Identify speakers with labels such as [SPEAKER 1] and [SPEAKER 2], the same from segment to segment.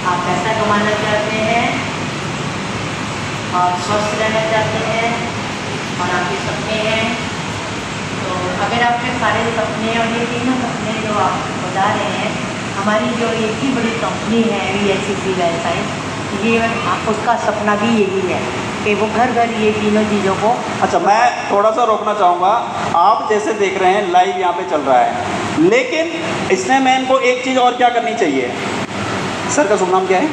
[SPEAKER 1] आप पैसा कमाना चाहते हैं और स्वस्थ रहना चाहते हैं और आपके सपने हैं, तो अगर आपके सारे सपने और ये तीनों सपने जो आप बता रहे हैं, हमारी जो इतनी बड़ी कंपनी है VSCC लाइफ साइंस, ये उसका सपना भी यही है कि वो घर घर ये तीनों चीज़ों को।
[SPEAKER 2] अच्छा, मैं थोड़ा सा रोकना चाहूँगा। आप जैसे देख रहे हैं लाइव यहाँ पे चल रहा है, लेकिन इसमें मैं इनको एक चीज़ और क्या करनी चाहिए। सर का शुभ नाम क्या है?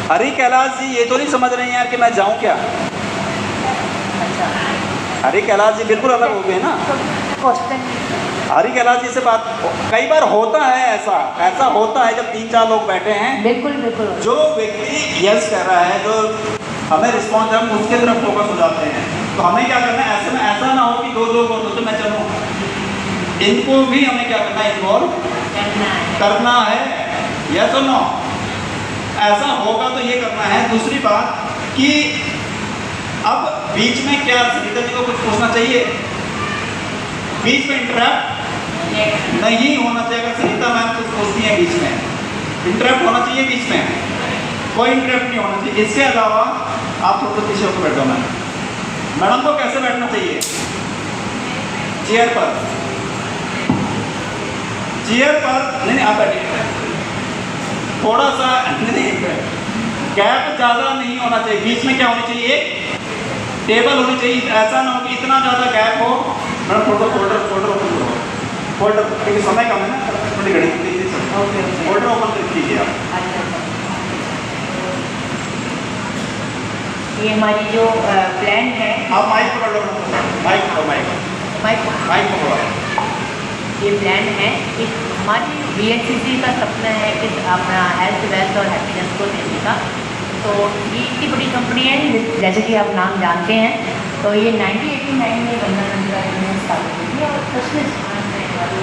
[SPEAKER 2] हरी कैलाश जी। ये तो नहीं समझ रहे हैं यार कि मैं जाऊँ क्या?
[SPEAKER 1] अच्छा,
[SPEAKER 2] हरी कैलाश जी बिल्कुल अलग हो गए ना।
[SPEAKER 1] क्वेश्चन
[SPEAKER 2] हरी कैलाश जी से बात कई बार होता है, ऐसा होता है जब 3-4 लोग बैठे हैं,
[SPEAKER 1] बिल्कुल बिल्कुल,
[SPEAKER 2] जो व्यक्ति यस कह रहा है, जो हमें रिस्पॉन्स हम उसके तरफ फोकस हो जाते हैं। तो हमें क्या करना है, ऐसे में ऐसा ना हो कि 2 लोग और तो मैं चलूँ, इनको भी हमें क्या करना है, इन्वॉल्व करना है। यस और नो? ऐसा होगा तो ये करना है। दूसरी बात कि अब बीच में क्या सरिता जी को कुछ पूछना चाहिए, बीच में इंटरप्ट नहीं होना चाहिए। अगर सरिता मैम कुछ पूछती है बीच में, इंटरप्ट होना चाहिए बीच में, कोई इंटरप्ट नहीं होना चाहिए। इसके अलावा आप थोड़ा सा पीछे होकर बैठ जाओ। मैडम को कैसे बैठना चाहिए? चेयर पर। चेयर पर नहीं, आप बैठिए। थोड़ा सा नहीं, गैप ज़्यादा नहीं होना चाहिए। बीच में क्या होनी चाहिए, टेबल होनी चाहिए। ऐसा ना हो कि इतना ज़्यादा गैप हो। मैडम थोड़ा फोल्डर ओपन करो, फोल्डर, क्योंकि समय कम है ना, थोड़ी घड़ी फोल्डर ओपन कर कीजिए आप।
[SPEAKER 1] ये हमारी जो प्लान है,
[SPEAKER 2] आप माइक पकड़ लो, माइक पकड़ो।
[SPEAKER 1] ये प्लान है कि हमारी VSCC का सपना है कि अपना हेल्थ, वेल्थ और हैप्पीनेस को देने का। तो ये इतनी बड़ी कंपनी है, जैसे कि आप नाम जानते हैं। तो ये 1989 में गंगा स्थापित हुई थी और 10वें स्थान में वाली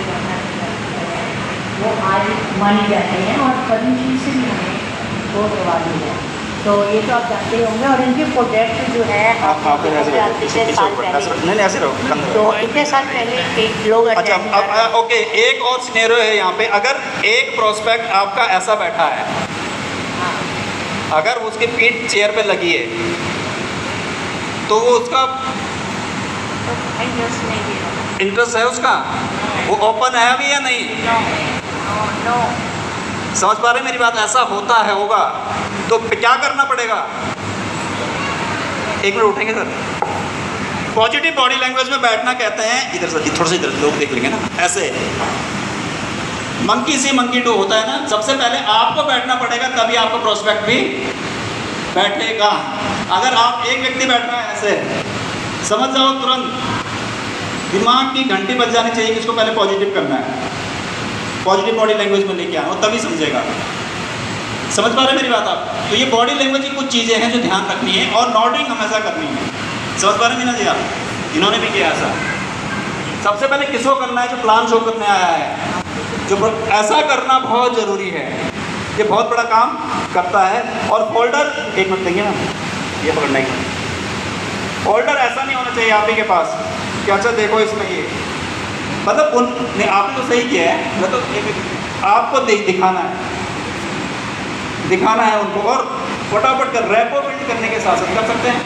[SPEAKER 1] वो आज मानी जाती हैं और पद्मश्री से भी हमें वो करवा दी है। तो ये तो आप जानते ही होंगे। और इनके प्रोजेक्ट जो है
[SPEAKER 2] आप ऐसे रहो।
[SPEAKER 1] तो इतने साल पहले एक लोग
[SPEAKER 2] अच्छा, अब ओके, एक और सिनेरियो है यहाँ पे। अगर एक प्रोस्पेक्ट आपका ऐसा बैठा है, अगर उसकी पीठ चेयर पे लगी है, तो वो उसका इंटरेस्ट है, उसका वो ओपन है अभी या नहीं?
[SPEAKER 1] नो।
[SPEAKER 2] समझ पा रहे हैं मेरी बात? ऐसा होता है, होगा तो क्या करना पड़ेगा? एक मिनट उठेंगे सर। पॉजिटिव बॉडी लैंग्वेज में बैठना कहते हैं, इधर से थोड़ा सा, इधर लोग देख लेंगे ना, ऐसे मंकी सी मंकी डू होता है ना। सबसे पहले आपको बैठना पड़ेगा, तभी आपका प्रोस्पेक्ट भी बैठेगा। अगर आप एक व्यक्ति बैठ रहा है ऐसे, समझ जाओ तुरंत दिमाग की घंटी बज जानी चाहिए कि इसको पहले पॉजिटिव करना है, पॉजिटिव बॉडी लैंग्वेज में लेके आना, तभी समझेगा। समझ पा रहे हैं मेरी बात आप? तो ये बॉडी लैंग्वेज की कुछ चीज़ें हैं जो ध्यान रखनी है, और नॉडिंग हमेशा करनी है। समझ पा रहे हैं मीना जी आप? इन्होंने भी किया ऐसा। सबसे पहले किसको करना है? जो प्लान शो करने आया है, जो ऐसा करना बहुत ज़रूरी है, ये बहुत बड़ा काम करता है। और फोल्डर, एक मिनट देंगे ना, ये पकड़ना ही। फोल्डर ऐसा नहीं होना चाहिए आप ही के पास कि अच्छा देखो इसमें ये, मतलब नहीं, आपने तो सही किया है, मतलब आपको दिखाना है उनको, और फटाफट कर रैपो बिल्ड करने के साथ साथ कर सकते हैं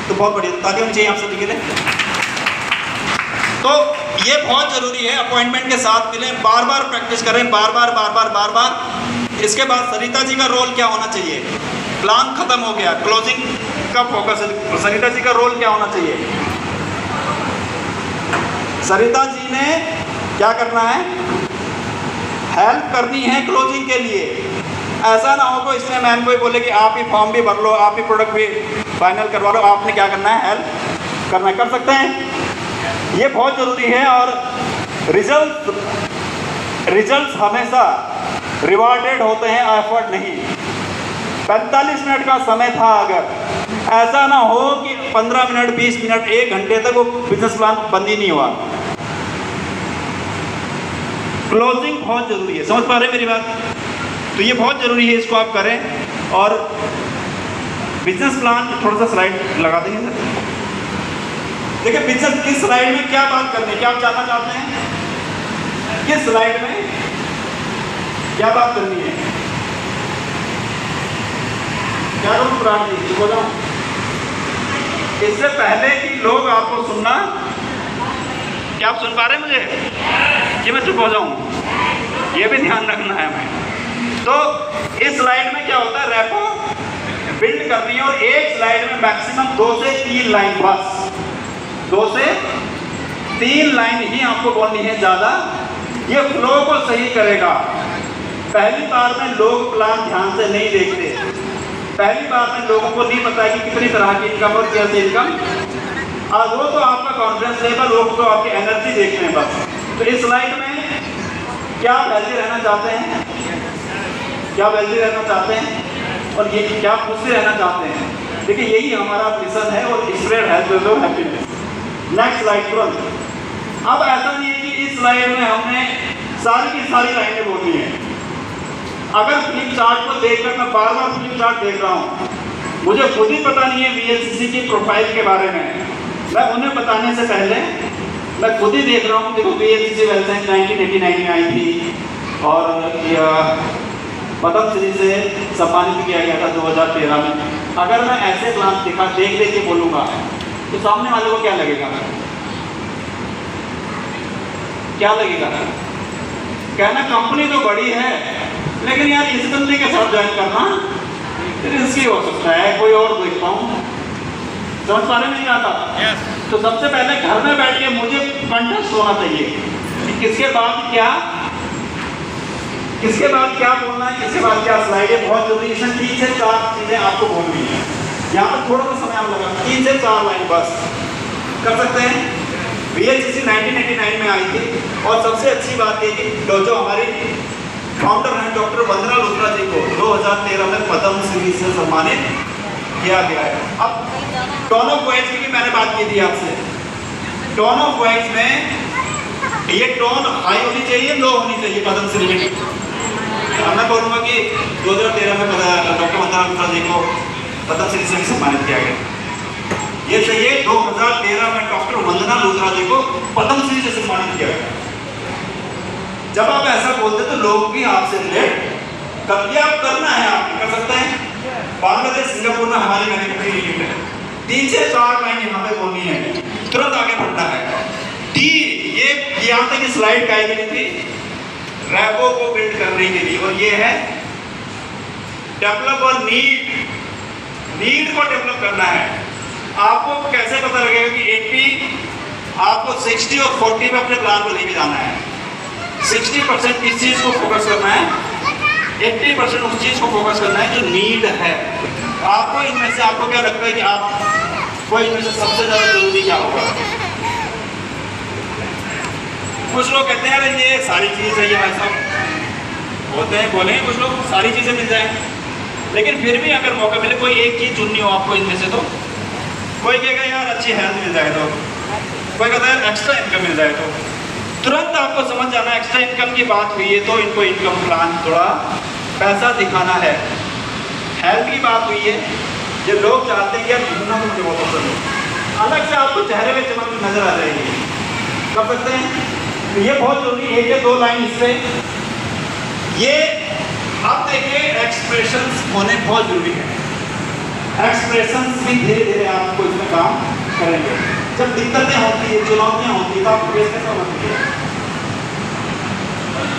[SPEAKER 2] तो बहुत बढ़िया। ताकि होनी चाहिए आप सभी के लिए। तो ये बहुत ज़रूरी है, अपॉइंटमेंट के साथ मिलें, बार बार प्रैक्टिस करें, बार बार। इसके बाद सरिता जी का रोल क्या होना चाहिए? प्लान खत्म हो गया, क्लोजिंग का फोकस है। सरिता जी का रोल क्या होना चाहिए? सरिता जी ने क्या करना है? हेल्प करनी है क्लोजिंग के लिए। ऐसा ना हो कोई इसमें मैम कोई बोले कि आप ही फॉर्म भी भर लो, आप ही प्रोडक्ट भी फाइनल करवा लो। आपने क्या करना है? हेल्प करना है। कर सकते हैं, ये बहुत ज़रूरी है। और रिजल्ट्स हमेशा रिवार्डेड होते हैं, एफर्ट नहीं। 45 मिनट का समय था, अगर ऐसा ना हो कि 15 मिनट 20 मिनट 1 घंटे तक वो बिजनेस प्लान बंद ही नहीं हुआ। क्लोजिंग बहुत ज़रूरी है। समझ पा रहे हैं मेरी बात? तो ये बहुत ज़रूरी है, इसको आप करें। और बिजनेस प्लान थोड़ा सा स्लाइड लगा देंगे सर। देखिए बिजनेस किस स्लाइड में क्या बात करनी है, क्या आप जानना चाहते हैं? किस स्लाइड में क्या बात करनी है? क्या करूँ प्राण जी, चुप हो जाऊँ? इससे पहले कि लोग आपको सुनना, क्या आप सुन पा रहे हैं मुझे कि मैं चुप हो जाऊँ? ये भी ध्यान रखना है हमें। तो इस स्लाइड में क्या होता है, रेपो बिल्ड करनी है और एक स्लाइड में मैक्सिमम 2 से 3 लाइन, बस 2 से 3 लाइन ही आपको बोलनी है, ज़्यादा ये फ्लो को सही करेगा। पहली बार में लोग प्लान ध्यान से नहीं देखते, पहली बार में लोगों को नहीं पता कि कितनी तरह की इनकम और कैसे इनकम, और वो तो आपका कॉन्फिडेंस लेवल, लोग तो आपकी एनर्जी देखते हैं बस। तो इस स्लाइड में क्या आप हेल्दी रहना चाहते हैं, क्या हेल्दी रहना चाहते हैं और ये क्या खुशी रहना चाहते हैं, देखिए यही हमारा मिशन है और spread health with happiness. Next slide तुरंत। अब ऐसा नहीं है कि इस स्लाइड में हमने सारी की सारी लाइनें बोलनी है। अगर फ्लिप चार्ट को देखकर मैं बार बार फ्लिप चार्ट देख रहा हूँ, मुझे खुद ही पता नहीं है VLCC की प्रोफाइल के बारे में, मैं उन्हें बताने से पहले मैं खुद ही देख रहा हूँ। देखो VLCC वेलसाइंस 1989 में आई थी और पद्मश्री से सम्मानित किया गया था 2013 में। अगर मैं ऐसे ग्लांस देख के बोलूँगा तो सामने वाले को क्या लगेगा, क्या लगेगा? कहना कंपनी तो बड़ी है लेकिन यार इस बंदे के साथ ज्वाइन करना रिस्की हो सकता है, कोई और देखता हूँ। समझ पा रहे नहीं आता? तो सबसे पहले घर में बैठ के मुझे कंटेस्ट होना चाहिए कि किसके बाद क्या बोलना है, किसके बाद क्या स्लाइड है, बहुत जरूरी। इसमें 3 से 4 चीज़ें आपको बोलनी है। यहाँ पर थोड़ा सा समय आप लगा, 3 से 4 लाइन बस कर सकते हैं। VLCC 1989 में आई थी और सबसे अच्छी बात ये कि जो हमारी फाउंडर हैं डॉक्टर वंदना लुथरा जी को 2013 में पद्मश्री से सम्मानित किया गया है। अब टोन ऑफ वॉइस की भी मैंने बात की थी आपसे। टोन ऑफ वॉइस में ये टोन हाई होनी चाहिए, लो होनी चाहिए पद्मश्री में। अब मैं बोलूँगा कि 2013 में डॉक्टर वंदना लुथरा जी को पद्मश्री से सम्मानित किया गया। ये चाहिए 2013 में डॉक्टर वंदना लुथरा जी को पद्मश्री से सम्मानित किया गया। जब आप ऐसा बोलते तो लोग भी आपसे रिलेट कर, ये आप करना है, आप कर सकते हैं। बांग्लादेश सिंगापुर में हमारी मैन्युफैक्चरिंग यूनिट है। 3 से 4 लाइन यहाँ पे बोलनी है, तुरंत आगे बढ़ना है। टी ये यहाँ तक स्लाइड का थी रैपो को बिल्ड करने के लिए, और ये है डेवलप और नीड को डेवलप करना है। आपको कैसे पता लगेगा कि 80 आपको 60 और 40 में अपने प्लान को लेके जाना है। 60% किस चीज़ को फोकस करना है, 80% उस चीज़ को फोकस करना है जो नीड है। आपको इनमें से आपको क्या लगता है कि आपको इनमें से सबसे ज़्यादा जरूरी क्या होगा? कुछ लोग कहते हैं अरे ये सारी चीज़ें चाहिए भाई साहब, होते हैं बोलेंगे कुछ लोग सारी चीज़ें मिल जाएं, लेकिन फिर भी अगर मौका मिले कोई एक चीज़ चुननी हो आपको इनमें से, तो कोई कहेगा यार अच्छी हेल्थ मिल जाए, तो कोई कहता है एक्स्ट्रा इनकम मिल जाए। तो तुरंत आपको समझ जाना एक्स्ट्रा इनकम की बात हुई है तो इनको इनकम प्लान थोड़ा पैसा दिखाना है। हेल्थ की बात हुई है, ये लोग चाहते हैं यार घूमना तो मुझे बहुत पसंद है, अलग से आपको चेहरे में चमक नजर आ जाएगी, कर सकते हैं। तो ये बहुत जरूरी है, 1 या 2 लाइन इससे। ये आप देखिए एक्सप्रेशंस होने बहुत जरूरी है। एक्सप्रेशंस भी धीरे धीरे आपको इसमें काम करेंगे। जब दिक्कतें होती है, चुनौतियाँ होती है, तो आपको फेस कैसे होती है?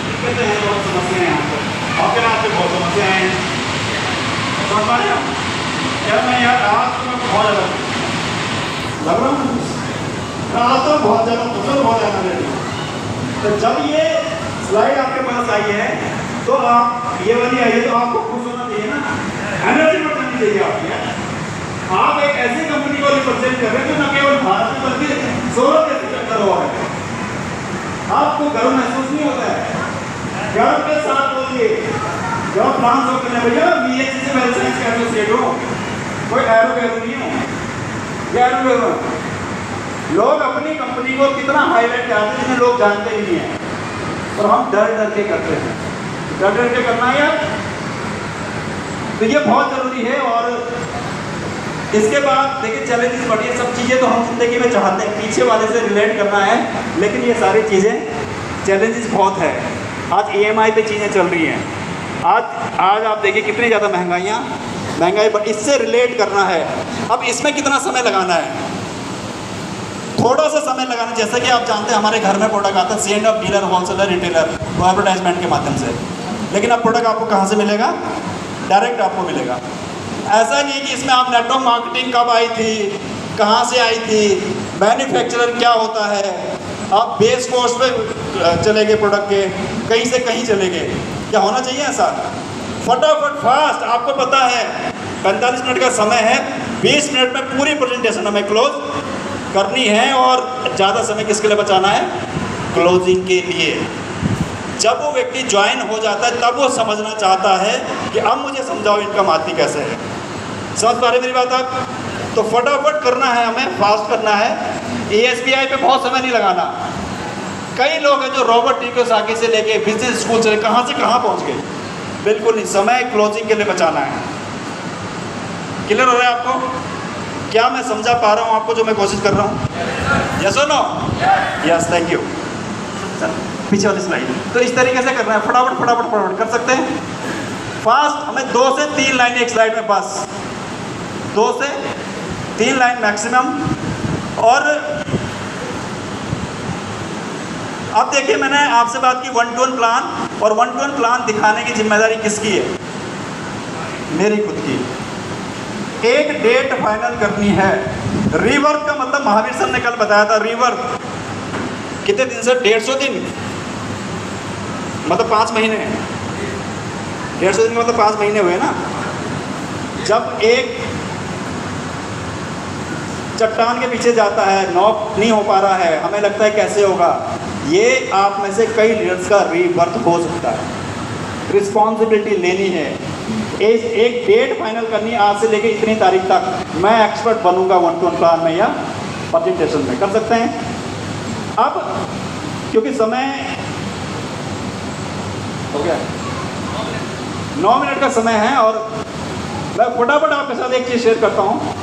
[SPEAKER 2] दिक्कतें हैं, बहुत समस्याएं हैं आपको, और क्या आपसे बहुत समस्याएं हैं, समझ पा रहे हो? यार मैं यार आज तो मैं बहुत ज़्यादा लग रहा हूँ, आज तो बहुत ज़्यादा कुछ बहुत ज़्यादा रेडी। तो जब ये स्लाइड आपके पास आई है तो आप ये वाली आई है तो आपको खुश होना चाहिए ना, एनर्जी बढ़नी चाहिए आपकी। आप एक ऐसी कंपनी को रिप्रेजेंट कर रहे हैं जो न केवल भारत में बल्कि 16 देश के अंदर हुआ है। आपको गर्व महसूस नहीं होता है? गर्व के साथ बोलिए जब प्लान हो करने भैया VLCC वेलसाइंस का एसोसिएट हो, कोई एरो नहीं हो, एरो लोग अपनी कंपनी को कितना हाईलाइट करते हैं जिन्हें लोग जानते ही नहीं है, और हम डर डर के करते हैं। डर डर के करना है यार, तो ये बहुत ज़रूरी है। और इसके बाद देखिए चैलेंजेस बढ़िए, सब चीज़ें तो हम जिंदगी में चाहते हैं पीछे वाले से रिलेट करना है, लेकिन ये सारी चीज़ें चैलेंजेस बहुत है। आज EMI पे चीज़ें चल रही हैं, आज आप देखिए कितनी ज़्यादा महंगाइयाँ महंगाई पर इससे रिलेट करना है। अब इसमें कितना समय लगाना है? थोड़ा सा समय लगाना। जैसे कि आप जानते हैं हमारे घर में प्रोडक्ट आता है C&F डीलर, होलसेलर, रिटेलर, वो एडवर्टाइजमेंट के माध्यम से। लेकिन अब प्रोडक्ट आपको कहाँ से मिलेगा? डायरेक्ट आपको मिलेगा। ऐसा नहीं है कि इसमें आप नेटवर्क मार्केटिंग कब आई थी, कहाँ से आई थी, मैन्युफैक्चरर क्या होता है, आप बेस कोर्स पे चले गए प्रोडक्ट के, कहीं से कहीं चले गए। क्या होना चाहिए ऐसा? फटाफट फास्ट। आपको पता है 45 मिनट का समय है, 20 मिनट में पूरी प्रेजेंटेशन हमें क्लोज करनी है। और ज़्यादा समय किसके लिए बचाना है? क्लोजिंग के लिए। जब वो व्यक्ति ज्वाइन हो जाता है तब वो समझना चाहता है कि अब मुझे समझाओ इनकम आती कैसे है। समझ पा रहे मेरी बात आप? तो फटाफट करना है, हमें फास्ट करना है। ASBI पे बहुत समय नहीं लगाना। कई लोग हैं जो रॉबर्ट टी कियोसाकी से लेके बिजनेस स्कूल से कहाँ पहुँच गए। बिल्कुल नहीं, समय क्लोजिंग के लिए बचाना है। क्लियर हो रहा है आपको? क्या मैं समझा पा रहा हूँ आपको जो मैं कोशिश कर रहा हूँ? यस और नो? Yes, thank you. पीछे वाली स्लाइड। तो इस तरीके से करना है, फटाफट कर सकते हैं। फास्ट हमें 2 से 3 लाइन एक स्लाइड में, बस 2 से 3 लाइन मैक्सिमम। और अब देखिए, मैंने आपसे बात की 1-to-1 प्लान, और 1-to-1 प्लान दिखाने की जिम्मेदारी किसकी है? मेरी खुद की। एक डेट फाइनल करनी है। रीवर्क का मतलब महावीर सर ने कल बताया था, रीवर्क कितने दिन से? 150 दिन, मतलब 5 महीने। 150 दिन का मतलब 5 महीने हुए ना। जब एक चट्टान के पीछे जाता है, नॉक नहीं हो पा रहा है, हमें लगता है कैसे होगा। ये आप में से कई लीडर्स का रीबर्थ हो सकता है। रिस्पॉन्सिबिलिटी लेनी है, एक डेट फाइनल करनी, आज से लेके इतनी तारीख तक मैं एक्सपर्ट बनूंगा 1-to-1 प्लान में या प्रेजेंटेशन में। कर सकते हैं। अब क्योंकि समय हो गया, 9 मिनट का समय है, और मैं फटाफट आपके साथ एक चीज़ शेयर करता हूँ।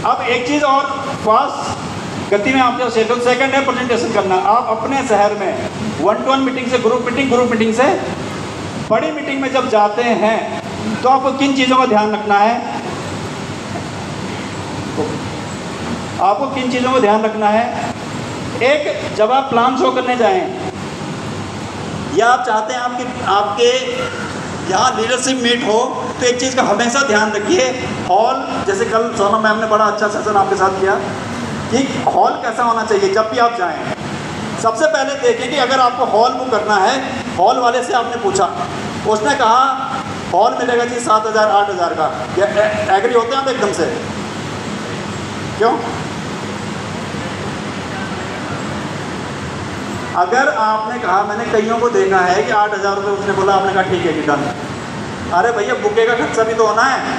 [SPEAKER 2] अब एक चीज़ और फास्ट गति में आपके शेयर करूँ। सेकंड है प्रेजेंटेशन करना। आप अपने शहर में 1-to-1 मीटिंग से ग्रुप मीटिंग से बड़ी मीटिंग में जब जाते हैं तो आपको किन चीज़ों का ध्यान रखना है? आपको किन चीज़ों का ध्यान रखना है? एक, जब आप प्लान शो करने जाएं या आप चाहते हैं आपके यहाँ लीडरशिप मीट हो, तो एक चीज़ का हमेशा ध्यान रखिए, हॉल। जैसे कल सोनम मैम ने बड़ा अच्छा सेशन आपके साथ किया कि हॉल कैसा होना चाहिए। जब भी आप जाएं, सबसे पहले देखें कि अगर आपको हॉल बुक करना है, हॉल वाले से आपने पूछा, उसने कहा हॉल मिलेगा जी 7,000 8,000 का, या एग्री होते हैं आप एकदम से? क्यों? अगर आपने कहा, मैंने कईयों को देखा है कि 8,000 रुपये, उसने बोला, आपने कहा ठीक है जी डन। अरे भैया, बुके का खर्चा भी तो होना है,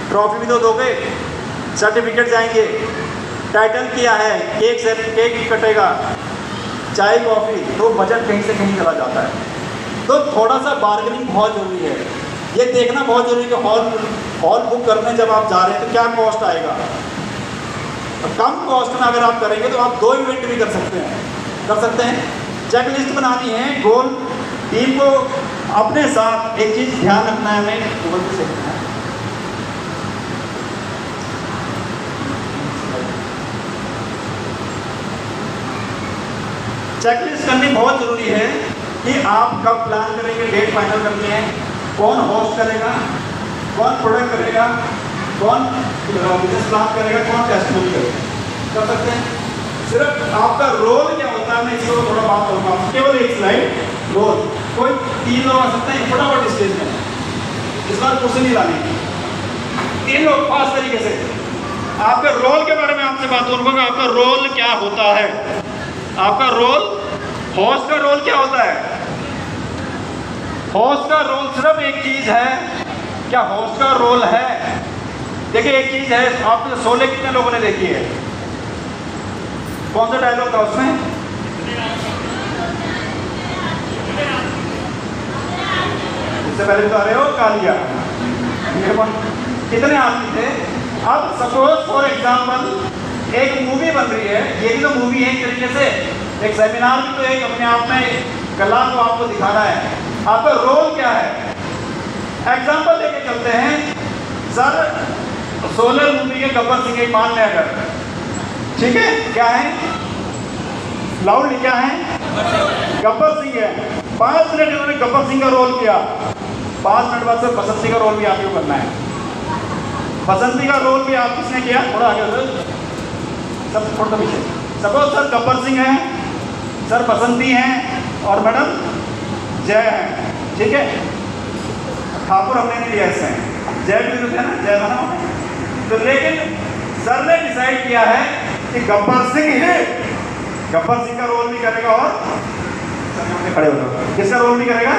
[SPEAKER 2] ट्रॉफी भी तो दोगे, सर्टिफिकेट जाएंगे, टाइटल किया है, केक कटेगा, चाय कॉफ़ी, तो बजट कहीं से कहीं चला जाता है। तो थोड़ा सा बार्गेनिंग बहुत ज़रूरी है। ये देखना बहुत ज़रूरी है कि हॉल बुक करने जब आप जा रहे हैं तो क्या कॉस्ट आएगा। कम कॉस्ट में अगर आप करेंगे तो आप 2 इवेंट भी कर सकते हैं। चेक लिस्ट बनानी है, गोल। टीम को अपने साथ एक चीज़ ध्यान रखना है, हमें गूगल पे सीखना है। चेकलिस्ट करनी बहुत ज़रूरी है कि आप कब प्लान करेंगे, डेट फाइनल करनी है, कौन होस्ट करेगा, कौन प्रोडक्ट करेगा, कौन बिजनेस प्लान करेगा, कौन टेस्टिंग करेगा। कर सकते हैं। सिर्फ आपका रोल क्या होता है, मैं इसको थोड़ा बात करूँगा। केवल एक स्लाइड रोल। कोई 3 लोग आ सकते हैं फटाफट स्टेज में, इस बार कुछ नहीं लानी, 3 लोग फास्ट तरीके से। आपके रोल के बारे में आपसे बात करूँगा, आपका रोल क्या होता है। आपका रोल, होस्ट का रोल क्या होता है? होस्ट का रोल सिर्फ एक चीज़ है। क्या होस्ट का रोल है? देखिए, एक चीज़ है, आपने शोले कितने लोगों ने देखी है? कौन सा डायलॉग था उसमें? इससे पहले बता रहे हो कालिया, कितने आदमी थे? अब सपोज फॉर एग्जाम्पल एक मूवी बन रही है, ये भी तो मूवी है एक तरीके से, एक सेमिनार भी तो एक अपने आप में कला को आपको दिखाना है, आपका रोल क्या है। एग्जाम्पल लेके चलते हैं सर, सोलर मूवी के गब्बर सिंह एक मान लें अगर, ठीक है, क्या है लाउडली क्या है, गब्बर सिंह है। 5 मिनट इन्होंने गब्बर सिंह का रोल किया, 5 मिनट बाद से बसंती का रोल भी आपको करना है। बसंती का रोल भी आप किसने किया, थोड़ा आगे सब थोड़ा पीछे। सपोज सर गब्बर सिंह है, सर बसंती हैं और मैडम जय है, ठीक है। ठाकुर हमने नहीं लिया इसमें, जय भी तो थे ना, जय बना। तो लेकिन सर ने डिसाइड किया है कि गब्बर सिंह ही गब्बर सिंह का रोल भी करेगा और खड़े हो जाओ, किसका रोल भी करेगा,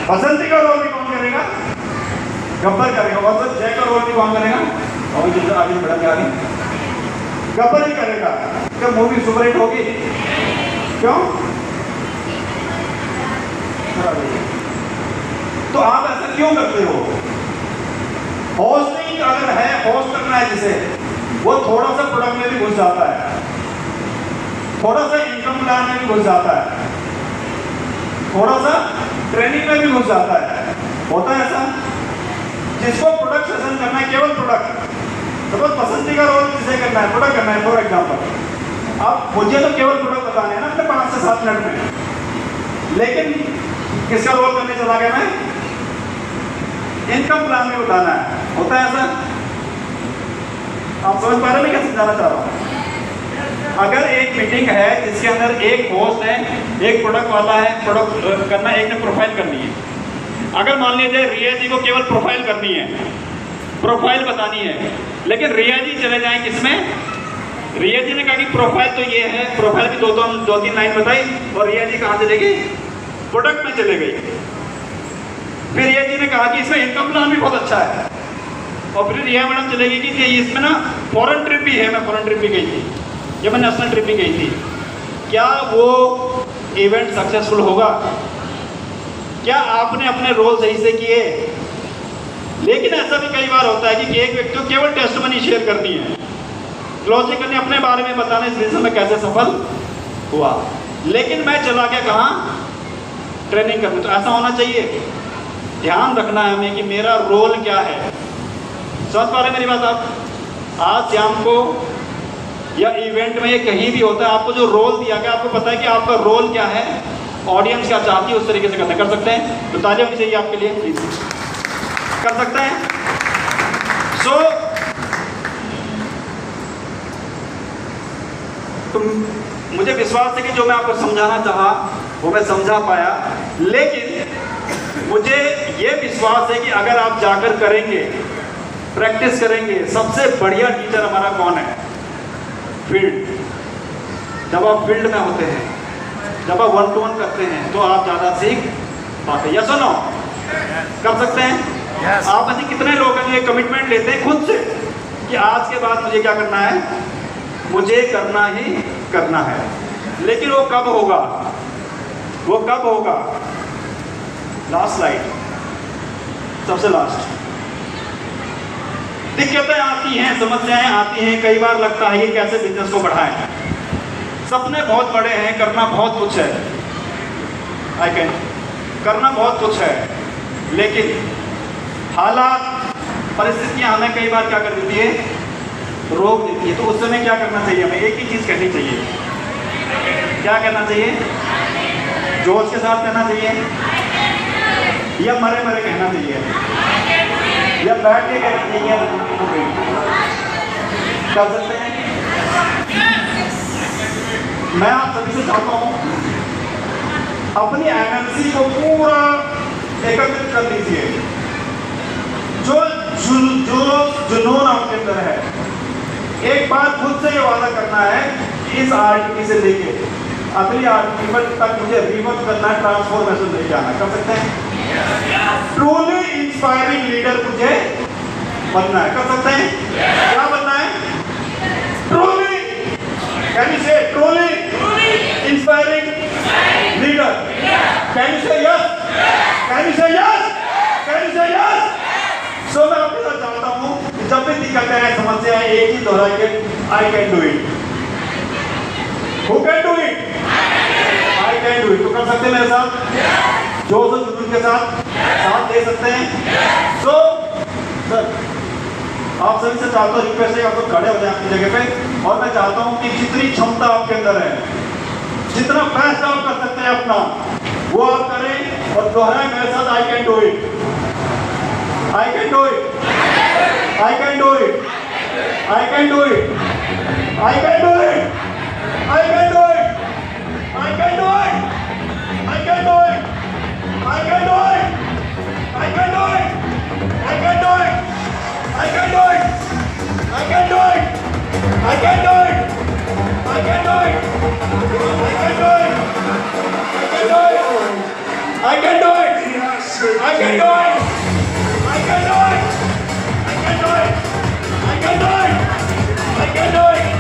[SPEAKER 2] बसंती का रोल भी कौन करेगा, गब्बर करेगा। और सर जय का रोल भी कौन करेगा, और आगे बढ़ा के आगे गब्बर ही करेगा। क्या मूवी सुपरहिट होगी, क्यों? तो आप ऐसा क्यों करते हो? होस्टिंग अगर है, होस्ट करना है जिसे, वो थोड़ा सा प्रोडक्ट में भी घुस जाता है, थोड़ा सा इनकम प्लान में भी घुस जाता है, थोड़ा सा ट्रेनिंग में भी घुस जाता है। होता है ऐसा, जिसको प्रोडक्ट सेशन करना है, केवल प्रोडक्ट, तो पसंदी का रोल जिसे करना है, प्रोडक्ट करना है। फॉर एग्जाम्पल अब मुझे तो केवल प्रोडक्ट बताने हैं ना अपने 5 से 7 मिनट में, लेकिन किसका रोल करने चला गया मैं, इनकम प्लान में उठाना है। होता है ऐसा, आप समझ पा रहे हैं मैं क्या समझाना चाह रहा हूँ। अगर एक मीटिंग है जिसके अंदर एक होस्ट है, एक प्रोडक्ट वाला है, प्रोडक्ट करना, एक ने प्रोफाइल करनी है। अगर मान लीजिए रिया जी को केवल प्रोफाइल करनी है, प्रोफाइल बतानी है, लेकिन रिया जी चले जाएं किसमें, रिया जी ने कहा कि प्रोफाइल तो ये है, प्रोफाइल की 2-3 लाइन बताई, और रिया जी कहाँ चले गई, प्रोडक्ट में चले गई। फिर रिया जी ने कहा कि इसमें इनकम प्लान भी बहुत अच्छा है, और फिर रिया मैडम चले गई कि इसमें ना फॉरेन ट्रिप भी है, मैं फॉरेन ट्रिप भी गई थी, या मैं नेशनल ट्रिप भी गई थी। क्या वो इवेंट सक्सेसफुल होगा? क्या आपने अपने रोल सही से किए? लेकिन ऐसा भी कई बार होता है कि एक व्यक्ति को केवल टेस्टमनी शेयर करनी है, क्लोजिंग करनी, अपने बारे में बताना, इस बिजनेस में कैसे सफल हुआ, लेकिन मैं चला गया कहाँ, ट्रेनिंग करने। तो ऐसा होना चाहिए, ध्यान रखना है हमें कि मेरा रोल क्या है। समझ पा रहे मेरी बात आप? आज शाम को या इवेंट में, ये कहीं भी होता है, आपको जो रोल दिया गया, आपको पता है कि आपका रोल क्या है, ऑडियंस क्या चाहती है, उस तरीके से कर सकते हैं। तो तालियां भी चाहिए आपके लिए, प्लीज कर सकते हैं। तो मुझे विश्वास है कि जो मैं आपको समझाना चाहा वो मैं समझा पाया, लेकिन मुझे ये विश्वास है कि अगर आप जाकर करेंगे, प्रैक्टिस करेंगे, सबसे बढ़िया टीचर हमारा कौन है, फील्ड। जब आप फील्ड में होते हैं, जब आप 1-to-1 करते हैं, तो आप ज़्यादा सीख पाते हैं। यस और नो? कर सकते हैं? yes. आप ऐसे कितने लोग हैं जो ये कमिटमेंट लेते हैं खुद से कि आज के बाद मुझे क्या करना है, मुझे करना ही करना है। लेकिन वो कब होगा, वो कब होगा? लास्ट स्लाइड, सबसे लास्ट। दिक्कतें आती हैं, समस्याएं आती हैं, कई बार लगता है कि कैसे बिजनेस को बढ़ाएं। सपने बहुत बड़े हैं, करना बहुत कुछ है, आई कैन करना बहुत कुछ है, लेकिन हालात, परिस्थितियां हमें कई बार क्या कर देती है, रोक देती है। तो उस समय क्या करना चाहिए हमें? एक ही चीज़ कहनी चाहिए। क्या करना चाहिए? जोश के साथ कहना चाहिए, या मरे मरे कहना चाहिए, या बैठ के कहना चाहिए? कर सकते हैं। मैं आप सभी से चाहता हूँ अपनी एनर्जी को पूरा एकत्रित कर लीजिए। जो जुनून आपके अंदर है, एक बात खुद से ये वादा करना है कि इस आर्टिकल से लेके अगली आर्टिकल तक मुझे रिवर्स करना है, ट्रांसफॉर्मेशन लेके आना। कर सकते हैं? ट्रूली इंस्पायरिंग लीडर मुझे बनना है। कर सकते हैं? क्या बनना है? ट्रूली, कैन यू से truly inspiring leader? Can you से यस? कैन यू से यस? कैन यू से यस? सो मैं आपके साथ चाहता हूँ कि जब भी दिक्कतें हैं, समस्या है, एक ही दोहराइए, I can do it. Who can do it? I can do it. तो कर सकते हैं मेरे साथ? जोश और जुनून के साथ दे सकते हैं। तो सर आप सभी से चाहता हूँ, रिक्वेस्ट है आप लोग खड़े हो जाए अपनी जगह पे, और मैं चाहता हूँ कि जितनी क्षमता आपके अंदर है, जितना बेस्ट आप कर सकते हैं अपना, वो आप करें और दोहराएं मेरे साथ, आई can do it, I can do it, I can do it, I can do it, I can do it, I can do it, I can do it, I can do it, I can do it, I can do it, I can do it, I can do it! I can do it! I can do it! I can do it! I can do it! I can do it! I can do it! I can do it! I can do it! I can do it! I can do it! I can do it!